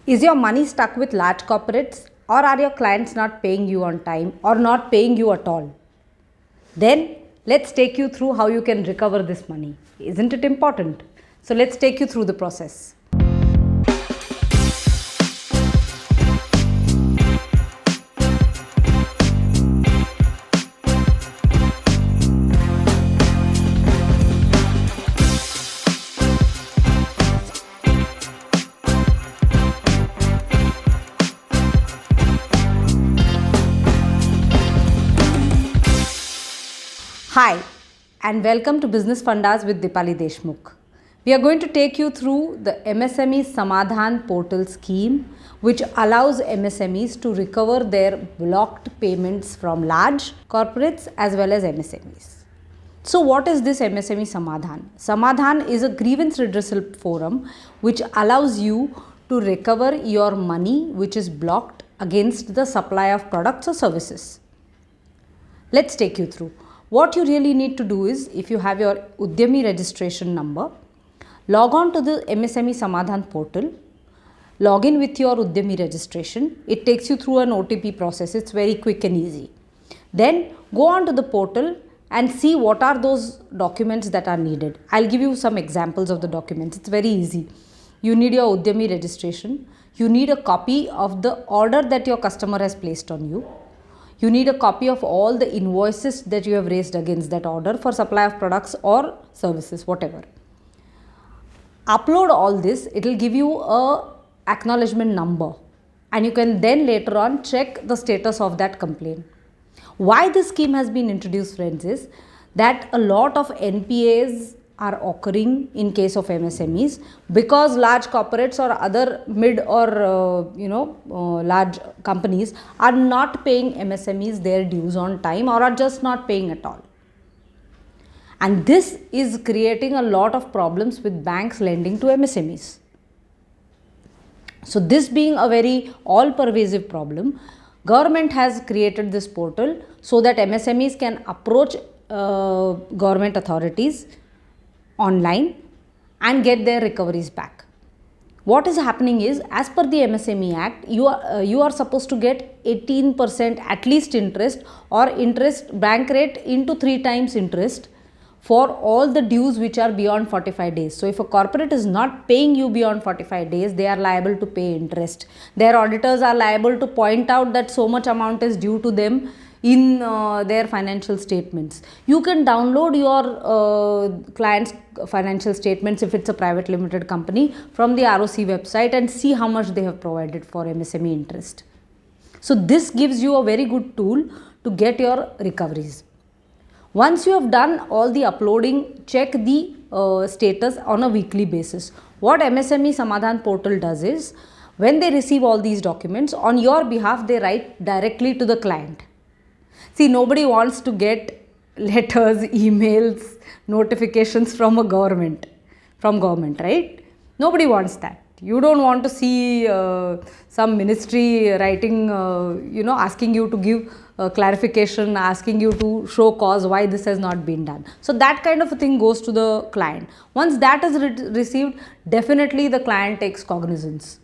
Is your money stuck with large corporates, or are your clients not paying you on time or not paying you at all? Then let's take you through how you can recover this money. Isn't it important? So let's take you through the process. Hi, and welcome to Business Fundas with Dipali Deshmukh. We are going to take you through the MSME Samadhan portal scheme, which allows MSMEs to recover their blocked payments from large corporates as well as MSMEs. So what is this MSME Samadhan? Samadhan is a grievance redressal forum which allows you to recover your money which is blocked against the supply of products or services. Let's take you through. What you really need to do is, if you have your Udyami registration number, log on to the MSME Samadhan portal, log in with your Udyami registration. It takes you through an OTP process. It's very quick and easy. Then go on to the portal and see what are those documents that are needed. I'll give you some examples of the documents. It's very easy. You need your Udyami registration. You need a copy of the order that your customer has placed on you. You need a copy of all the invoices that you have raised against that order for supply of products or services, whatever. Upload all this, it will give you a acknowledgement number, and you can then later on check the status of that complaint. Why this scheme has been introduced, friends, is that a lot of NPAs are occurring in case of MSMEs because large corporates or other mid or large companies are not paying MSMEs their dues on time or are just not paying at all. And this is creating a lot of problems with banks lending to MSMEs. So this being a very all-pervasive problem, government has created this portal so that MSMEs can approach government authorities online and get their recoveries back. What is happening is, as per the MSME Act, you are supposed to get 18% at least interest or interest bank rate into 3 times interest for all the dues which are beyond 45 days. So if a corporate is not paying you beyond 45 days, they are liable to pay interest. Their auditors are liable to point out that so much amount is due to them in their financial statements. You can download your client's financial statements if it's a private limited company from the ROC website and see how much they have provided for MSME interest. So this gives you a very good tool to get your recoveries. Once you have done all the uploading, check the status on a weekly basis. What MSME Samadhan portal does is, when they receive all these documents, on your behalf they write directly to the client. See, nobody wants to get letters, emails, notifications from government, right? Nobody wants that. You don't want to see some ministry writing, asking you to give clarification, asking you to show cause why this has not been done. So that kind of a thing goes to the client. Once that is received, definitely the client takes cognizance.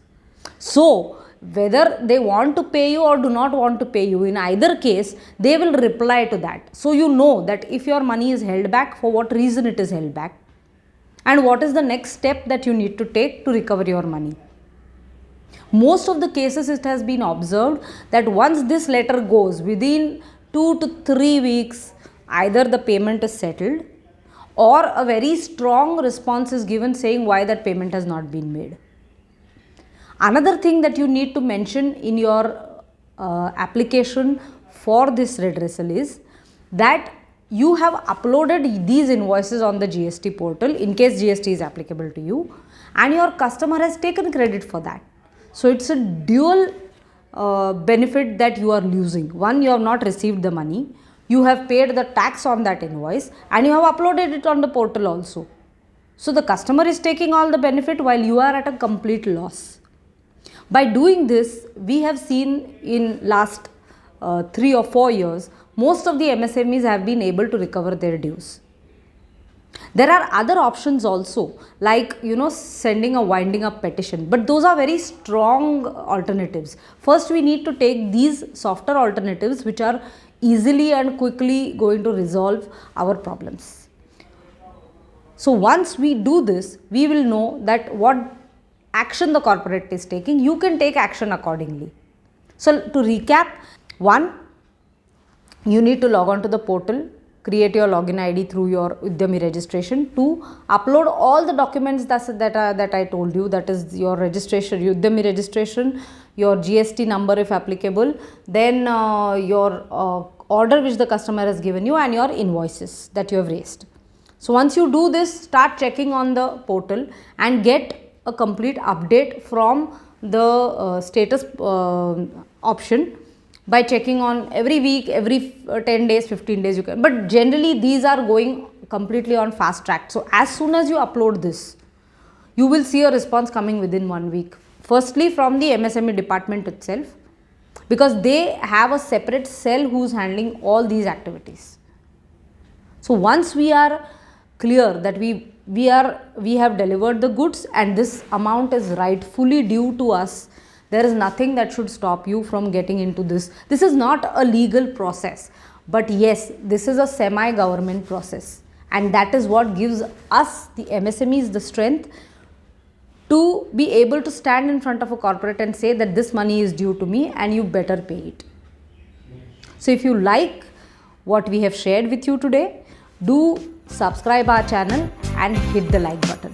So whether they want to pay you or do not want to pay you, in either case, they will reply to that. So you know that if your money is held back, for what reason it is held back, and what is the next step that you need to take to recover your money. Most of the cases it has been observed that once this letter goes, within 2 to 3 weeks, either the payment is settled or a very strong response is given saying why that payment has not been made. Another thing that you need to mention in your application for this redressal is that you have uploaded these invoices on the GST portal in case GST is applicable to you, and your customer has taken credit for that. So it's a dual benefit that you are losing. One, you have not received the money, you have paid the tax on that invoice, and you have uploaded it on the portal also. So the customer is taking all the benefit while you are at a complete loss. By doing this, we have seen in last 3 or 4 years, most of the MSMEs have been able to recover their dues. There are other options also, like sending a winding up petition, but those are very strong alternatives. First, we need to take these softer alternatives which are easily and quickly going to resolve our problems. So once we do this, we will know that what action the corporate is taking. You can take action accordingly. So to recap, 1, you need to log on to the portal, create your login ID through your Udemy registration. 2, upload all the documents that I told you, that is your registration, Udemy registration, your GST number if applicable, then your order which the customer has given you, and your invoices that you have raised. So once you do this, start checking on the portal and get a complete update from the status option by checking on every week, every 10 days, 15 days you can. But generally these are going completely on fast track. So as soon as you upload this, you will see a response coming within 1 week. Firstly from the MSME department itself, because they have a separate cell who's handling all these activities. So once we are clear that we have delivered the goods and this amount is rightfully due to us, there is nothing that should stop you from getting into this. This is not a legal process, but yes, this is a semi-government process, and that is what gives us, the MSMEs, the strength to be able to stand in front of a corporate and say that this money is due to me and you better pay it. So if you like what we have shared with you today, do subscribe our channel and hit the like button.